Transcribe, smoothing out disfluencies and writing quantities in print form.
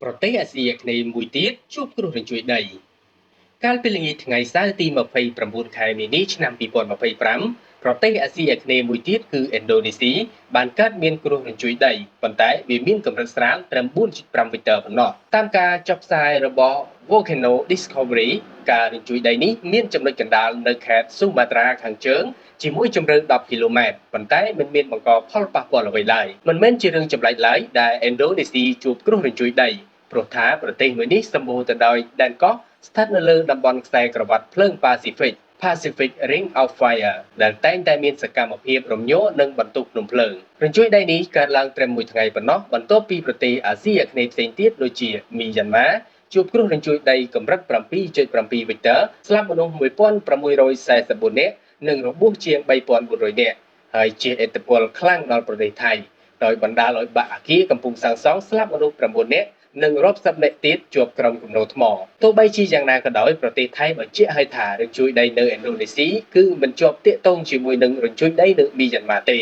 ប្រទេសអាស៊ីអាគ្នេយ៍មួយទៀតជួបគ្រោះរញ្ជួយដីកាលពីល្ងាចថ្ងៃសៅរ៍ទី29ខែមីនាឆ្នាំ2025ប្រទេសអាស៊ីអាគ្នេយ៍មួយទៀតគឺឥណ្ឌូនេស៊ីបានកើតមានគ្រោះរញ្ជួយដីប៉ុន្តែវាមានកម្រិតស្រាលត្រឹម 4.5 រីកទ័រប៉ុណ្ណោះតាមការចុះផ្សាយរបស់ Volcano Discovery ការរញ្ជួយដីនេះមានចំណុចកណ្ដាលនៅខេត្តស៊ូម៉ាត្រាខាងជើងជាមួយជម្រៅ10គីឡូម៉ែត្រប៉ុន្តែមិនមានបង្កផលប៉ះពាល់អ្វីឡើយមិនមែនជារឿងចម្លែកឡើយដែលឥណ្ឌូនេស៊ីជួបគ្រោះរញ្ជួយដីព្រោះថាប្រទេសមួយនេះសម្បូរទៅដោយដែនកោះស្ថិតនៅលើតំបន់ខ្សែក្រវ៉ាត់ភ្លើងប៉ាស៊ីហ្វិក Pacific Ring of Fire ដែលតែងតែមានសកម្មភាពរំញ័រនិងបន្ទុកភ្នំភ្លើងរញ្ជួយដីនេះកើតឡើងត្រឹមមួយថ្ងៃប៉ុណ្ណោះបន្ទាប់ពីប្រទេសអាស៊ីអាគ្នេយ៍ផ្សេងទៀតដូចជាមីយ៉ាន់ម៉ាជួបគ្រោះរញ្ជួយដីកម្រិត 7.7 រីកទ័រស្លាប់មនុស្ស 1644 នាក់និងរបួសជាង 3400 នាក់ហើយជះឥទ្ធិពលខ្លាំងដល់ប្រទេសថៃដោយបណ្ដាលឲ្យបាក់អគារកំពុងសាងសង់ស្លាប់មនុស្ស 9 នាក់និងរាប់សិបនាក់ទៀតជាប់ក្រោមគំនរថ្មទោះបីជាយ៉ាងណាក៏ដោយប្រទេសថៃបញ្ជាក់ឲ្យថារញ្ជួយដីនៅឥណ្ឌូនេស៊ីគឺមិនជាប់ទាក់ទងជាមួយនឹងរញ្ជួយដីនៅមីយ៉ាន់ម៉ាទេ